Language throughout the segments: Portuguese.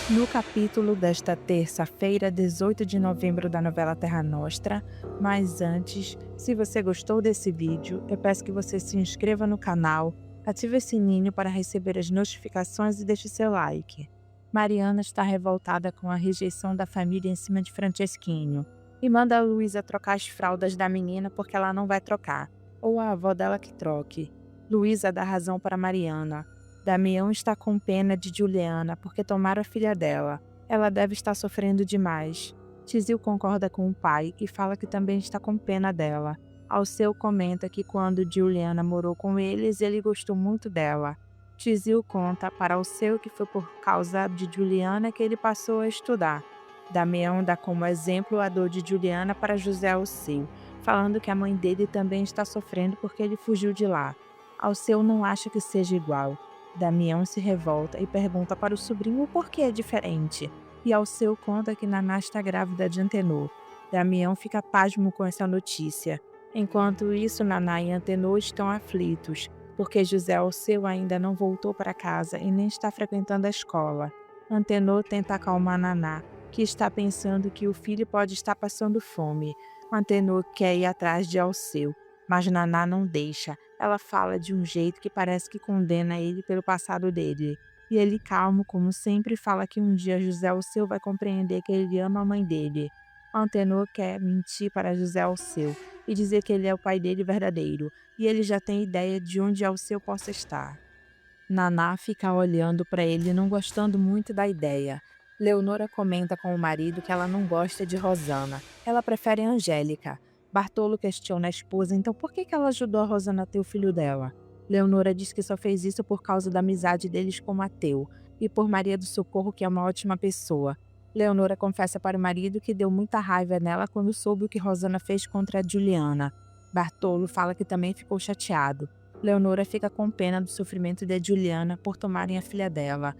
No capítulo desta terça-feira, 18 de novembro da novela Terra Nostra, mas antes, se você gostou desse vídeo, eu peço que você se inscreva no canal, ative o sininho para receber as notificações e deixe seu like. Mariana está revoltada com a rejeição da família em cima de Francesquinho e manda a Luísa trocar as fraldas da menina porque ela não vai trocar, ou a avó dela que troque. Luísa dá razão para Mariana. Damião está com pena de Juliana porque tomaram a filha dela. Ela deve estar sofrendo demais. Tizil concorda com o pai e fala que também está com pena dela. Alceu comenta que quando Juliana morou com eles, ele gostou muito dela. Tizil conta para Alceu que foi por causa de Juliana que ele passou a estudar. Damião dá como exemplo a dor de Juliana para José Alceu, falando que a mãe dele também está sofrendo porque ele fugiu de lá. Alceu não acha que seja igual. Damião se revolta e pergunta para o sobrinho o porquê é diferente, e Alceu conta que Naná está grávida de Antenor. Damião fica pasmo com essa notícia. Enquanto isso, Naná e Antenor estão aflitos, porque José Alceu ainda não voltou para casa e nem está frequentando a escola. Antenor tenta acalmar Naná, que está pensando que o filho pode estar passando fome. Antenor quer ir atrás de Alceu, mas Naná não deixa. Ela fala de um jeito que parece que condena ele pelo passado dele. E ele, calmo, como sempre, fala que um dia José Alceu vai compreender que ele ama a mãe dele. Antenor quer mentir para José Alceu e dizer que ele é o pai dele verdadeiro, e ele já tem ideia de onde Alceu possa estar. Naná fica olhando para ele, não gostando muito da ideia. Leonora comenta com o marido que ela não gosta de Rosana. Ela prefere Angélica. Bartolo questiona a esposa, então por que ela ajudou a Rosana a ter o filho dela? Leonora diz que só fez isso por causa da amizade deles com Mateu e por Maria do Socorro, que é uma ótima pessoa. Leonora confessa para o marido que deu muita raiva nela quando soube o que Rosana fez contra a Juliana. Bartolo fala que também ficou chateado. Leonora fica com pena do sofrimento de Juliana por tomarem a filha dela.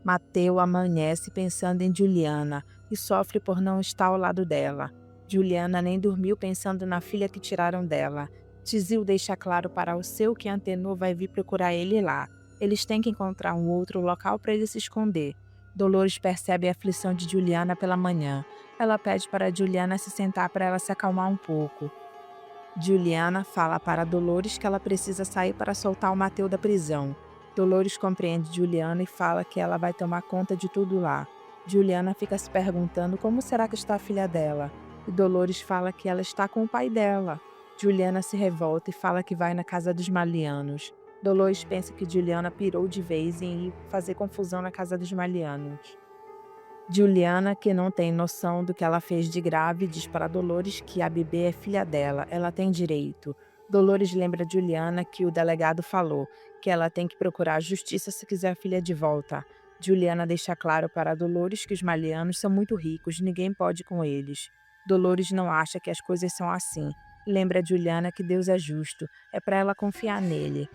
Mateu amanhece pensando em Juliana e sofre por não estar ao lado dela. Juliana nem dormiu pensando na filha que tiraram dela. Tizil deixa claro para Alceu que Antenor vai vir procurar ele lá. Eles têm que encontrar um outro local para ele se esconder. Dolores percebe a aflição de Juliana pela manhã. Ela pede para Juliana se sentar para ela se acalmar um pouco. Juliana fala para Dolores que ela precisa sair para soltar o Mateu da prisão. Dolores compreende Juliana e fala que ela vai tomar conta de tudo lá. Juliana fica se perguntando como será que está a filha dela. E Dolores fala que ela está com o pai dela. Juliana se revolta e fala que vai na casa dos Malianos. Dolores pensa que Juliana pirou de vez em ir fazer confusão na casa dos Malianos. Juliana, que não tem noção do que ela fez de grave, diz para Dolores que a bebê é filha dela, ela tem direito. Dolores lembra Juliana que o delegado falou que ela tem que procurar a justiça se quiser a filha de volta. Juliana deixa claro para Dolores que os malianos são muito ricos, ninguém pode com eles. Dolores não acha que as coisas são assim. Lembra Juliana que Deus é justo, é para ela confiar nele.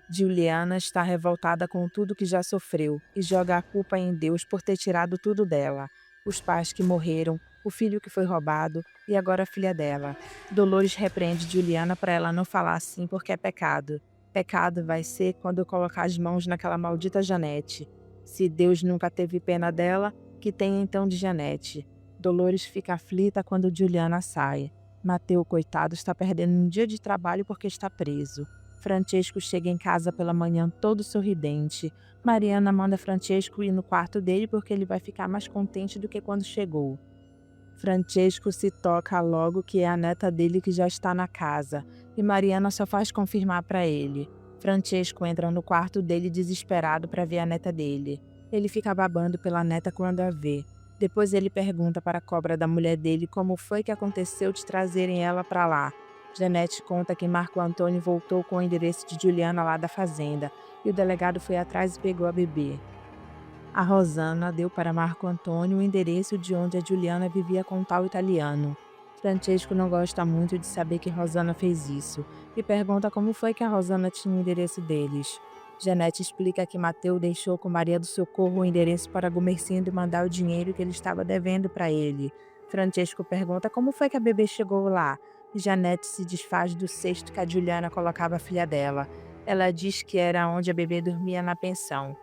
Juliana está revoltada com tudo que já sofreu e joga a culpa em Deus por ter tirado tudo dela. Os pais que morreram, o filho que foi roubado e agora a filha dela. Dolores repreende Juliana para ela não falar assim porque é pecado. Pecado vai ser quando eu colocar as mãos naquela maldita Janete. Se Deus nunca teve pena dela, que tem então de Janete. Dolores fica aflita quando Juliana sai. Mateu, coitado, está perdendo um dia de trabalho porque está preso. Francesco chega em casa pela manhã todo sorridente. Mariana manda Francesco ir no quarto dele porque ele vai ficar mais contente do que quando chegou. Francesco se toca logo que é a neta dele que já está na casa, e Mariana só faz confirmar para ele. Francesco entra no quarto dele desesperado para ver a neta dele. Ele fica babando pela neta quando a vê. Depois ele pergunta para a cobra da mulher dele como foi que aconteceu de trazerem ela para lá. Janete conta que Marco Antônio voltou com o endereço de Juliana lá da fazenda, e o delegado foi atrás e pegou a bebê. A Rosana deu para Marco Antônio o endereço de onde a Juliana vivia com o tal italiano. Francesco não gosta muito de saber que Rosana fez isso e pergunta como foi que a Rosana tinha o endereço deles. Janete explica que Mateu deixou com Maria do Socorro o endereço para Gomercindo mandar o dinheiro que ele estava devendo para ele. Francesco pergunta como foi que a bebê chegou lá. Janete se desfaz do cesto que a Juliana colocava a filha dela. Ela diz que era onde a bebê dormia na pensão.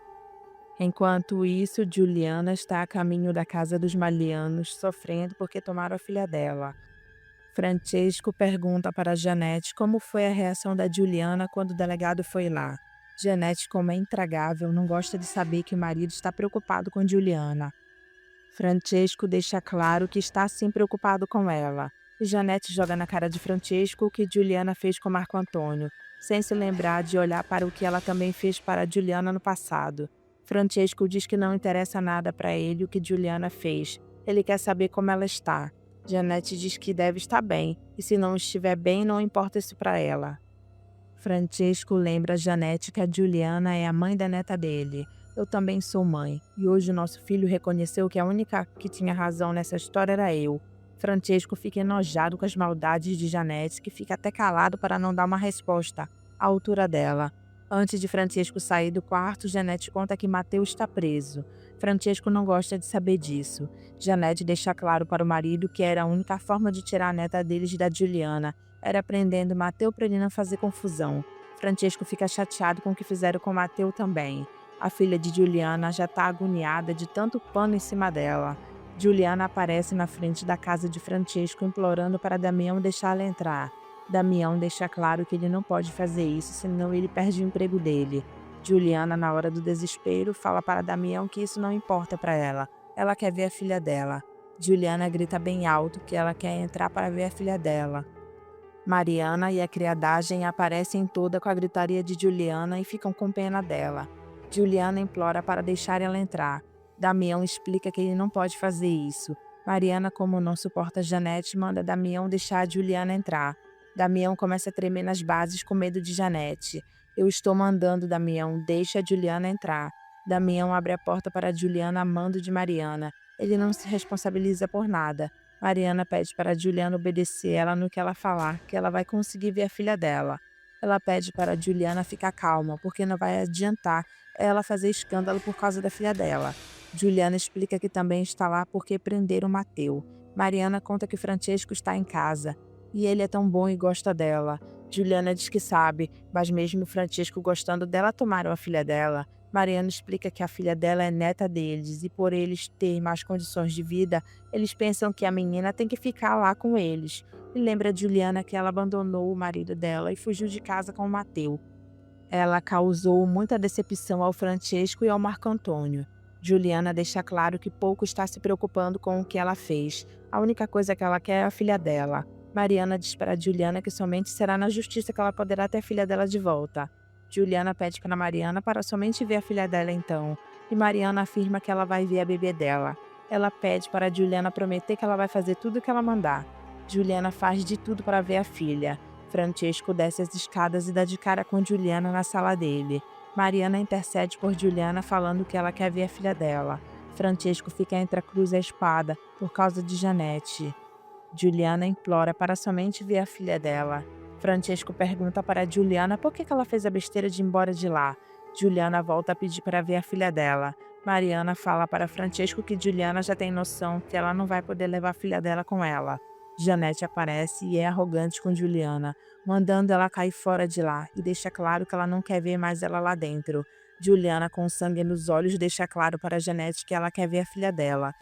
Enquanto isso, Juliana está a caminho da casa dos Malianos, sofrendo porque tomaram a filha dela. Francesco pergunta para Janete como foi a reação da Juliana quando o delegado foi lá. Janete, como é intragável, não gosta de saber que o marido está preocupado com Juliana. Francesco deixa claro que está sim preocupado com ela. E Janete joga na cara de Francesco o que Juliana fez com Marco Antônio, sem se lembrar de olhar para o que ela também fez para Juliana no passado. Francesco diz que não interessa nada para ele o que Juliana fez. Ele quer saber como ela está. Janete diz que deve estar bem, e se não estiver bem, não importa isso para ela. Francesco lembra a Janete que a Juliana é a mãe da neta dele. Eu também sou mãe, e hoje o nosso filho reconheceu que a única que tinha razão nessa história era eu. Francesco fica enojado com as maldades de Janete, que fica até calado para não dar uma resposta à altura dela. Antes de Francesco sair do quarto, Janete conta que Mateus está preso. Francesco não gosta de saber disso. Janete deixa claro para o marido que era a única forma de tirar a neta deles da Juliana, era prendendo Mateus para ele não fazer confusão. Francesco fica chateado com o que fizeram com Mateus também. A filha de Juliana já está agoniada de tanto pano em cima dela. Juliana aparece na frente da casa de Francesco implorando para Damião deixá-la entrar. Damião deixa claro que ele não pode fazer isso, senão ele perde o emprego dele. Juliana, na hora do desespero, fala para Damião que isso não importa para ela. Ela quer ver a filha dela. Juliana grita bem alto que ela quer entrar para ver a filha dela. Mariana e a criadagem aparecem toda com a gritaria de Juliana e ficam com pena dela. Juliana implora para deixar ela entrar. Damião explica que ele não pode fazer isso. Mariana, como não suporta Janete, manda Damião deixar a Juliana entrar. Damião começa a tremer nas bases com medo de Janete. Eu estou mandando, Damião, deixa a Juliana entrar. Damião abre a porta para Juliana a mando de Mariana. Ele não se responsabiliza por nada. Mariana pede para Juliana obedecer ela no que ela falar, que ela vai conseguir ver a filha dela. Ela pede para Juliana ficar calma, porque não vai adiantar ela fazer escândalo por causa da filha dela. Juliana explica que também está lá porque prenderam Mateu. Mariana conta que Francesco está em casa, e ele é tão bom e gosta dela. Juliana diz que sabe, mas mesmo Francesco gostando dela, tomaram a filha dela. Mariana explica que a filha dela é neta deles, e por eles terem mais condições de vida, eles pensam que a menina tem que ficar lá com eles. E lembra a Juliana que ela abandonou o marido dela e fugiu de casa com o Mateu. Ela causou muita decepção ao Francesco e ao Marco Antônio. Juliana deixa claro que pouco está se preocupando com o que ela fez. A única coisa que ela quer é a filha dela. Mariana diz para Juliana que somente será na justiça que ela poderá ter a filha dela de volta. Juliana pede para Mariana para somente ver a filha dela então, e Mariana afirma que ela vai ver a bebê dela. Ela pede para Juliana prometer que ela vai fazer tudo o que ela mandar. Juliana faz de tudo para ver a filha. Francesco desce as escadas e dá de cara com Juliana na sala dele. Mariana intercede por Juliana falando que ela quer ver a filha dela. Francesco fica entre a cruz e a espada por causa de Janete. Juliana implora para somente ver a filha dela. Francesco pergunta para Juliana por que ela fez a besteira de ir embora de lá. Juliana volta a pedir para ver a filha dela. Mariana fala para Francesco que Juliana já tem noção que ela não vai poder levar a filha dela com ela. Janete aparece e é arrogante com Juliana, mandando ela cair fora de lá e deixa claro que ela não quer ver mais ela lá dentro. Juliana, com sangue nos olhos, deixa claro para Janete que ela quer ver a filha dela.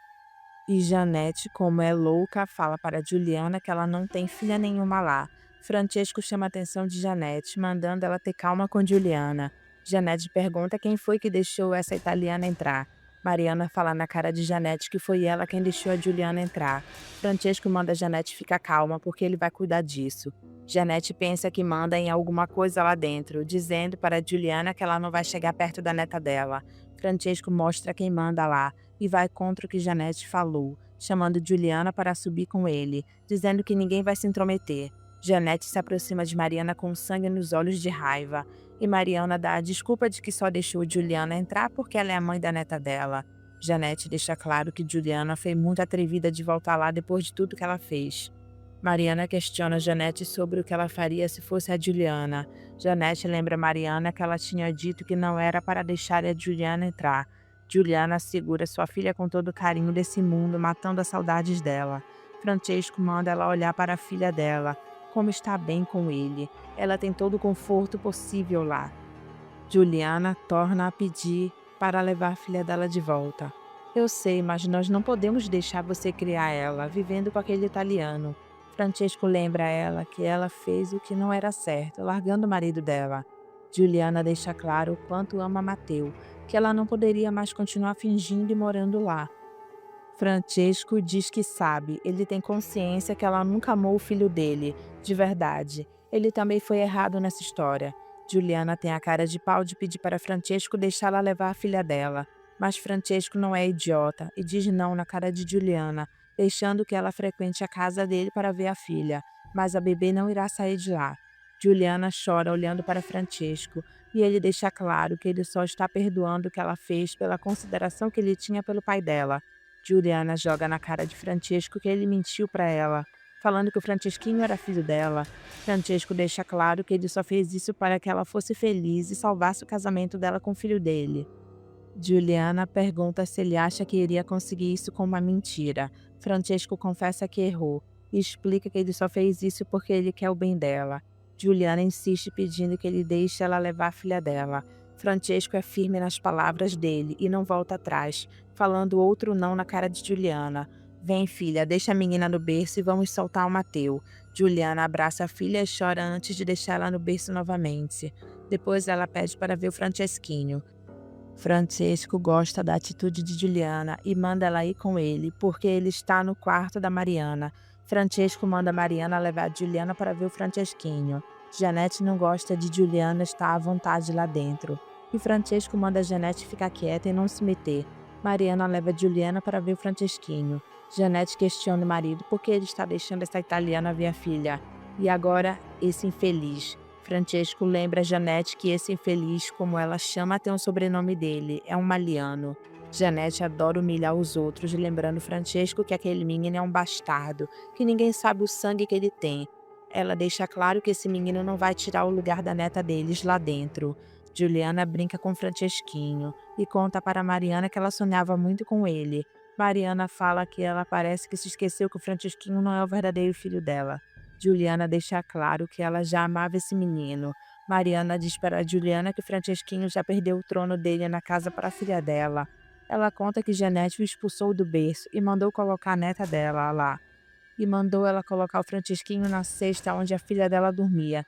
E Janete, como é louca, fala para Juliana que ela não tem filha nenhuma lá. Francesco chama a atenção de Janete, mandando ela ter calma com Juliana. Janete pergunta quem foi que deixou essa italiana entrar. Mariana fala na cara de Janete que foi ela quem deixou a Juliana entrar. Francesco manda Janete ficar calma porque ele vai cuidar disso. Janete pensa que manda em alguma coisa lá dentro, dizendo para Juliana que ela não vai chegar perto da neta dela. Francesco mostra quem manda lá e vai contra o que Janete falou, chamando Juliana para subir com ele, dizendo que ninguém vai se intrometer. Janete se aproxima de Mariana com sangue nos olhos de raiva, e Mariana dá a desculpa de que só deixou Juliana entrar porque ela é a mãe da neta dela. Janete deixa claro que Juliana foi muito atrevida de voltar lá depois de tudo que ela fez. Mariana questiona Janete sobre o que ela faria se fosse a Juliana. Janete lembra Mariana que ela tinha dito que não era para deixar a Juliana entrar. Juliana segura sua filha com todo o carinho desse mundo, matando as saudades dela. Francesco manda ela olhar para a filha dela, como está bem com ele. Ela tem todo o conforto possível lá. Juliana torna a pedir para levar a filha dela de volta. Eu sei, mas nós não podemos deixar você criar ela, vivendo com aquele italiano. Francesco lembra a ela que ela fez o que não era certo, largando o marido dela. Juliana deixa claro o quanto ama Matteo, que ela não poderia mais continuar fingindo e morando lá. Francesco diz que sabe, ele tem consciência que ela nunca amou o filho dele, de verdade. Ele também foi errado nessa história. Juliana tem a cara de pau de pedir para Francesco deixá-la levar a filha dela. Mas Francesco não é idiota e diz não na cara de Juliana, deixando que ela frequente a casa dele para ver a filha. Mas a bebê não irá sair de lá. Juliana chora olhando para Francesco e ele deixa claro que ele só está perdoando o que ela fez pela consideração que ele tinha pelo pai dela. Juliana joga na cara de Francesco que ele mentiu para ela, falando que o Francesquinho era filho dela. Francesco deixa claro que ele só fez isso para que ela fosse feliz e salvasse o casamento dela com o filho dele. Juliana pergunta se ele acha que iria conseguir isso com uma mentira. Francesco confessa que errou e explica que ele só fez isso porque ele quer o bem dela. Juliana insiste pedindo que ele deixe ela levar a filha dela. Francesco é firme nas palavras dele e não volta atrás, falando outro não na cara de Juliana. Vem, filha, deixa a menina no berço e vamos soltar o Matteo. Juliana abraça a filha e chora antes de deixá-la no berço novamente. Depois ela pede para ver o Francesquinho. Francesco gosta da atitude de Juliana e manda ela ir com ele, porque ele está no quarto da Mariana. Francesco manda Mariana levar Juliana para ver o Francesquinho. Janete não gosta de Juliana estar à vontade lá dentro. E Francesco manda Janete ficar quieta e não se meter. Mariana leva Juliana para ver o Francesquinho. Janete questiona o marido por que ele está deixando essa italiana ver a filha. E agora, esse infeliz. Francesco lembra a Janete que esse infeliz, como ela chama, tem um sobrenome dele, é um maliano. Janete adora humilhar os outros, lembrando Francesco que aquele menino é um bastardo, que ninguém sabe o sangue que ele tem. Ela deixa claro que esse menino não vai tirar o lugar da neta deles lá dentro. Juliana brinca com Francesquinho e conta para Mariana que ela sonhava muito com ele. Mariana fala que ela parece que se esqueceu que o Francesquinho não é o verdadeiro filho dela. Juliana deixa claro que ela já amava esse menino. Mariana diz para Juliana que Francesquinho já perdeu o trono dele na casa para a filha dela. Ela conta que Janete o expulsou do berço e mandou colocar a neta dela lá. E mandou ela colocar o Francesquinho na cesta onde a filha dela dormia.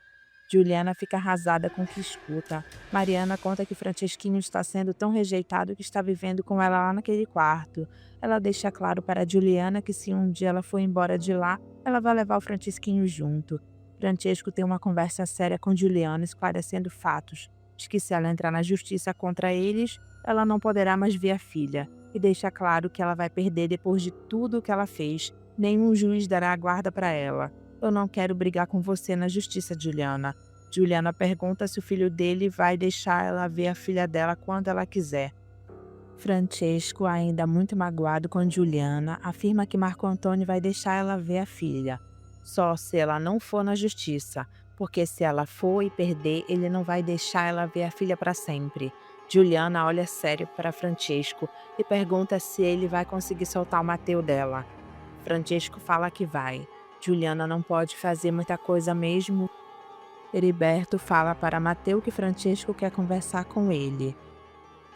Juliana fica arrasada com o que escuta. Mariana conta que Francesquinho está sendo tão rejeitado que está vivendo com ela lá naquele quarto. Ela deixa claro para Juliana que se um dia ela for embora de lá, ela vai levar o Francesquinho junto. Francesco tem uma conversa séria com Juliana, esclarecendo fatos. Diz que se ela entrar na justiça contra eles, ela não poderá mais ver a filha. E deixa claro que ela vai perder depois de tudo o que ela fez. Nenhum juiz dará a guarda para ela. Eu não quero brigar com você na justiça, Juliana. Juliana pergunta se o filho dele vai deixar ela ver a filha dela quando ela quiser. Francesco, ainda muito magoado com Juliana, afirma que Marco Antônio vai deixar ela ver a filha. Só se ela não for na justiça, porque se ela for e perder, ele não vai deixar ela ver a filha para sempre. Juliana olha sério para Francesco e pergunta se ele vai conseguir soltar o Matteo dela. Francesco fala que vai. Juliana não pode fazer muita coisa mesmo. Heriberto fala para Matteo que Francesco quer conversar com ele.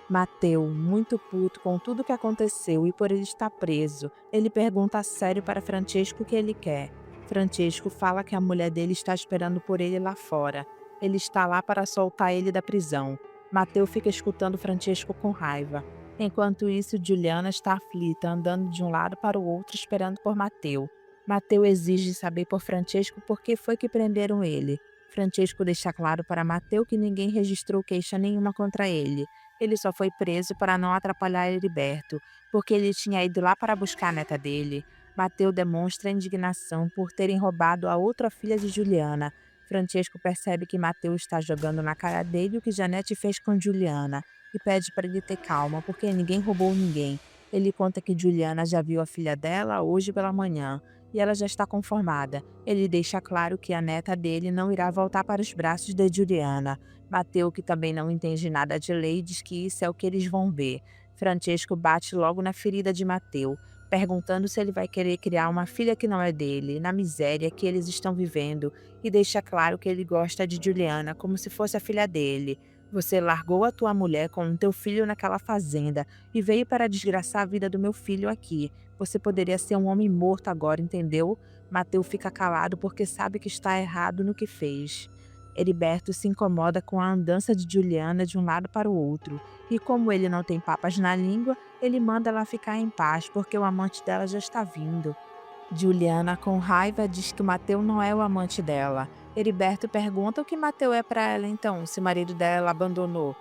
Matteo, muito puto com tudo que aconteceu e por ele estar preso, ele pergunta a sério para Francesco o que ele quer. Francesco fala que a mulher dele está esperando por ele lá fora. Ele está lá para soltar ele da prisão. Matteo fica escutando Francesco com raiva. Enquanto isso, Juliana está aflita, andando de um lado para o outro esperando por Matteo. Matteo exige saber por Francesco por que foi que prenderam ele. Francesco deixa claro para Matteo que ninguém registrou queixa nenhuma contra ele. Ele só foi preso para não atrapalhar Heriberto, porque ele tinha ido lá para buscar a neta dele. Matteo demonstra indignação por terem roubado a outra filha de Juliana. Francesco percebe que Matteo está jogando na cara dele o que Janete fez com Juliana e pede para ele ter calma, porque ninguém roubou ninguém. Ele conta que Juliana já viu a filha dela hoje pela manhã e ela já está conformada. Ele deixa claro que a neta dele não irá voltar para os braços de Juliana. Matteo, que também não entende nada de lei, diz que isso é o que eles vão ver. Francesco bate logo na ferida de Matteo, perguntando se ele vai querer criar uma filha que não é dele, na miséria que eles estão vivendo, e deixa claro que ele gosta de Juliana como se fosse a filha dele. Você largou a tua mulher com o teu filho naquela fazenda e veio para desgraçar a vida do meu filho aqui. Você poderia ser um homem morto agora, entendeu? Mateu fica calado porque sabe que está errado no que fez. Heriberto se incomoda com a andança de Juliana de um lado para o outro, e como ele não tem papas na língua, ele manda ela ficar em paz porque o amante dela já está vindo. Juliana, com raiva, diz que o Mateu não é o amante dela. Heriberto pergunta o que Mateu é para ela então, se o marido dela abandonou.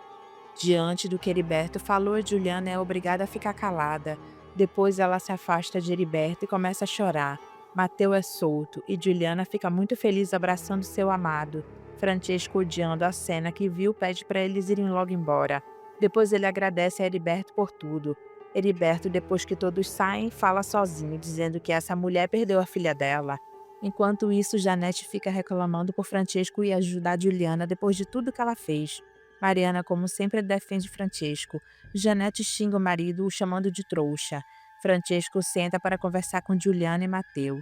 Diante do que Heriberto falou, Juliana é obrigada a ficar calada. Depois ela se afasta de Heriberto e começa a chorar. Mateu é solto e Juliana fica muito feliz abraçando seu amado. Francesco, odiando a cena que viu, pede para eles irem logo embora. Depois ele agradece a Heriberto por tudo. Heriberto, depois que todos saem, fala sozinho, dizendo que essa mulher perdeu a filha dela. Enquanto isso, Janete fica reclamando por Francesco ir ajudar Juliana depois de tudo que ela fez. Mariana, como sempre, defende Francesco. Janete xinga o marido, o chamando de trouxa. Francesco senta para conversar com Juliana e Mateu.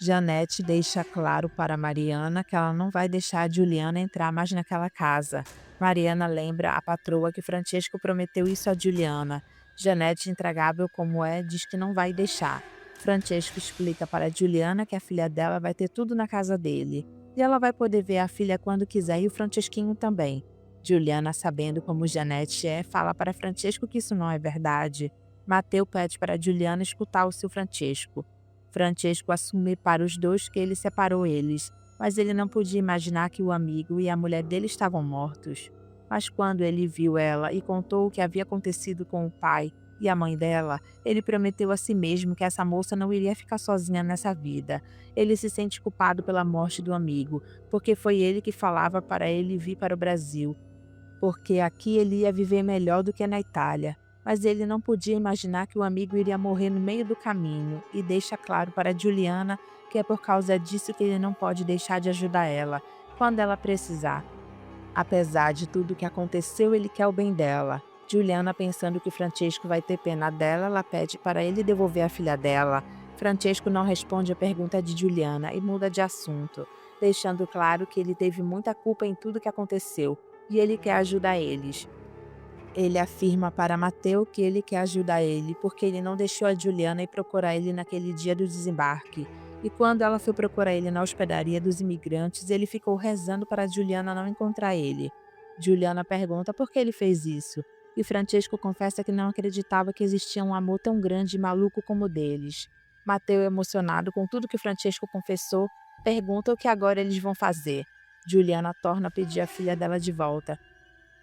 Janete deixa claro para Mariana que ela não vai deixar a Juliana entrar mais naquela casa. Mariana lembra à patroa que Francesco prometeu isso a Juliana. Janete, intragável como é, diz que não vai deixar. Francesco explica para Juliana que a filha dela vai ter tudo na casa dele. E ela vai poder ver a filha quando quiser e o Francesquinho também. Juliana, sabendo como Janete é, fala para Francesco que isso não é verdade. Mateu pede para Juliana escutar o seu Francesco. Francesco assume para os dois que ele separou eles, mas ele não podia imaginar que o amigo e a mulher dele estavam mortos. Mas quando ele viu ela e contou o que havia acontecido com o pai e a mãe dela, ele prometeu a si mesmo que essa moça não iria ficar sozinha nessa vida. Ele se sente culpado pela morte do amigo, porque foi ele que falava para ele vir para o Brasil, porque aqui ele ia viver melhor do que na Itália. Mas ele não podia imaginar que o amigo iria morrer no meio do caminho e deixa claro para Juliana que é por causa disso que ele não pode deixar de ajudar ela quando ela precisar. Apesar de tudo o que aconteceu, ele quer o bem dela. Juliana, pensando que Francesco vai ter pena dela, ela pede para ele devolver a filha dela. Francesco não responde a pergunta de Juliana e muda de assunto, deixando claro que ele teve muita culpa em tudo que aconteceu e ele quer ajudar eles. Ele afirma para Mateu que ele quer ajudar ele porque ele não deixou a Juliana ir procurar ele naquele dia do desembarque. E quando ela foi procurar ele na hospedaria dos imigrantes, ele ficou rezando para Juliana não encontrar ele. Juliana pergunta por que ele fez isso, e Francesco confessa que não acreditava que existia um amor tão grande e maluco como o deles. Mateu, emocionado com tudo que Francesco confessou, pergunta o que agora eles vão fazer. Juliana torna a pedir a filha dela de volta.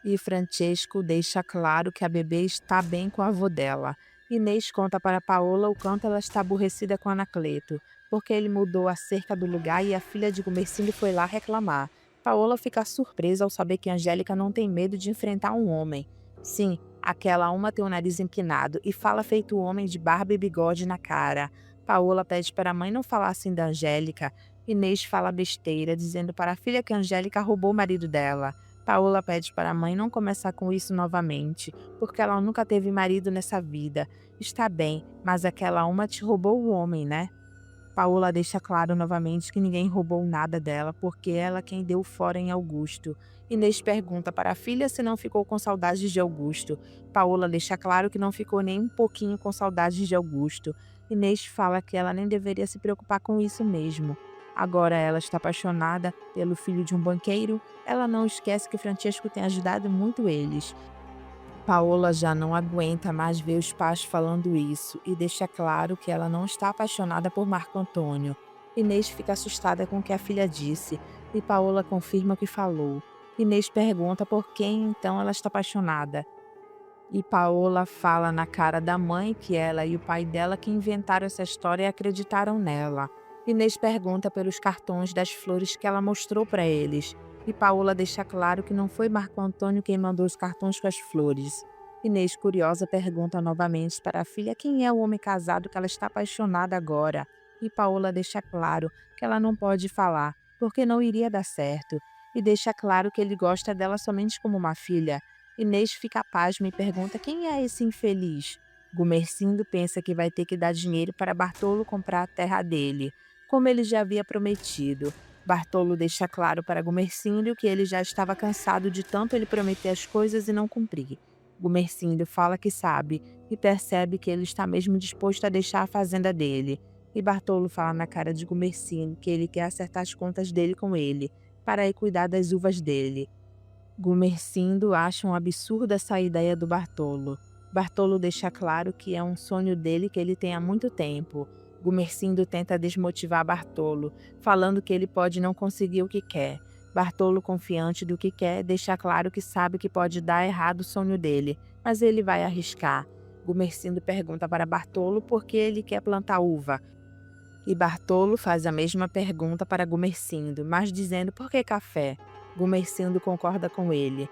E Francesco deixa claro que a bebê está bem com a avó dela. Inês conta para Paola o quanto ela está aborrecida com Anacleto, porque ele mudou a cerca do lugar e a filha de Gumercindo foi lá reclamar. Paola fica surpresa ao saber que Angélica não tem medo de enfrentar um homem. Sim, aquela uma tem o nariz empinado e fala feito homem de barba e bigode na cara. Paola pede para a mãe não falar assim da Angélica. Inês fala besteira, dizendo para a filha que a Angélica roubou o marido dela. Paola pede para a mãe não começar com isso novamente, porque ela nunca teve marido nessa vida. Está bem, mas aquela uma te roubou o homem, né? Paola deixa claro novamente que ninguém roubou nada dela, porque ela quem deu fora em Augusto. Inês pergunta para a filha se não ficou com saudades de Augusto. Paola deixa claro que não ficou nem um pouquinho com saudades de Augusto. Inês fala que ela nem deveria se preocupar com isso mesmo. Agora ela está apaixonada pelo filho de um banqueiro, ela não esquece que Francesco tem ajudado muito eles. Paola já não aguenta mais ver os pais falando isso e deixa claro que ela não está apaixonada por Marco Antônio. Inês fica assustada com o que a filha disse e Paola confirma o que falou. Inês pergunta por quem então ela está apaixonada. E Paola fala na cara da mãe que ela e o pai dela que inventaram essa história e acreditaram nela. Inês pergunta pelos cartões das flores que ela mostrou para eles. E Paola deixa claro que não foi Marco Antônio quem mandou os cartões com as flores. Inês, curiosa, pergunta novamente para a filha quem é o homem casado que ela está apaixonada agora. E Paola deixa claro que ela não pode falar, porque não iria dar certo. E deixa claro que ele gosta dela somente como uma filha. Inês fica pasma e pergunta quem é esse infeliz. Gumercindo pensa que vai ter que dar dinheiro para Bartolo comprar a terra dele, como ele já havia prometido. Bartolo deixa claro para Gumersindo que ele já estava cansado de tanto ele prometer as coisas e não cumprir. Gumersindo fala que sabe e percebe que ele está mesmo disposto a deixar a fazenda dele. E Bartolo fala na cara de Gumersindo que ele quer acertar as contas dele com ele, para ir cuidar das uvas dele. Gumersindo acha um absurdo essa ideia do Bartolo. Bartolo deixa claro que é um sonho dele que ele tem há muito tempo. Gumersindo tenta desmotivar Bartolo, falando que ele pode não conseguir o que quer. Bartolo, confiante do que quer, deixa claro que sabe que pode dar errado o sonho dele, mas ele vai arriscar. Gumersindo pergunta para Bartolo por que ele quer plantar uva. E Bartolo faz a mesma pergunta para Gumersindo, mas dizendo por que café. Gumersindo concorda com ele.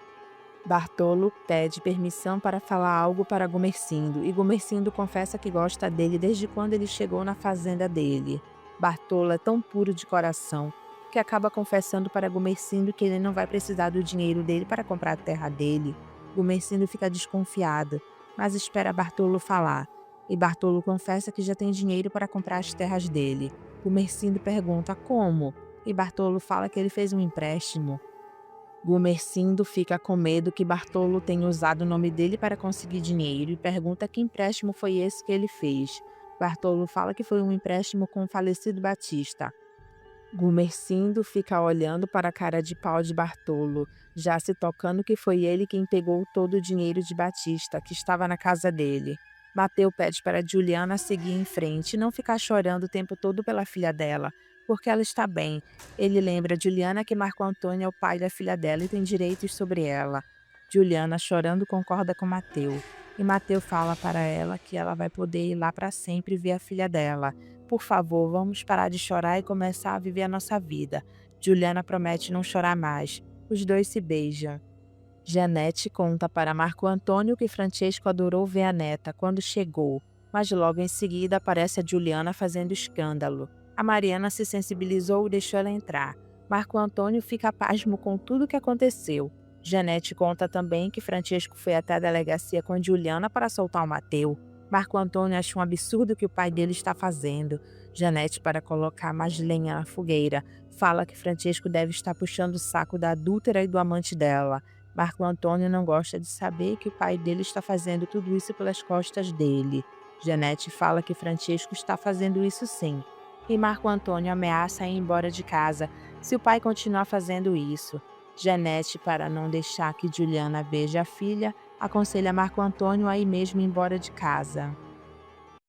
Bartolo pede permissão para falar algo para Gumersindo, e Gumersindo confessa que gosta dele desde quando ele chegou na fazenda dele. Bartolo é tão puro de coração que acaba confessando para Gumersindo que ele não vai precisar do dinheiro dele para comprar a terra dele. Gumersindo fica desconfiado, mas espera Bartolo falar. E Bartolo confessa que já tem dinheiro para comprar as terras dele. Gumersindo pergunta como, e Bartolo fala que ele fez um empréstimo. Gumersindo fica com medo que Bartolo tenha usado o nome dele para conseguir dinheiro e pergunta que empréstimo foi esse que ele fez. Bartolo fala que foi um empréstimo com o falecido Batista. Gumersindo fica olhando para a cara de pau de Bartolo, já se tocando que foi ele quem pegou todo o dinheiro de Batista, que estava na casa dele. Mateu pede para Juliana seguir em frente e não ficar chorando o tempo todo pela filha dela, porque ela está bem. Ele lembra a Juliana que Marco Antônio é o pai da filha dela e tem direitos sobre ela. Juliana, chorando, concorda com Mateu. E Mateu fala para ela que ela vai poder ir lá para sempre ver a filha dela. Por favor, vamos parar de chorar e começar a viver a nossa vida. Juliana promete não chorar mais. Os dois se beijam. Janete conta para Marco Antônio que Francesco adorou ver a neta quando chegou, mas logo em seguida aparece a Juliana fazendo escândalo. A Mariana se sensibilizou e deixou ela entrar. Marco Antônio fica pasmo com tudo o que aconteceu. Janete conta também que Francesco foi até a delegacia com Juliana para soltar o Mateu. Marco Antônio acha um absurdo o que o pai dele está fazendo. Janete, para colocar mais lenha na fogueira, fala que Francesco deve estar puxando o saco da adúltera e do amante dela. Marco Antônio não gosta de saber que o pai dele está fazendo tudo isso pelas costas dele. Janete fala que Francesco está fazendo isso sim. E Marco Antônio ameaça ir embora de casa se o pai continuar fazendo isso. Janete, para não deixar que Juliana veja a filha, aconselha Marco Antônio a ir mesmo embora de casa.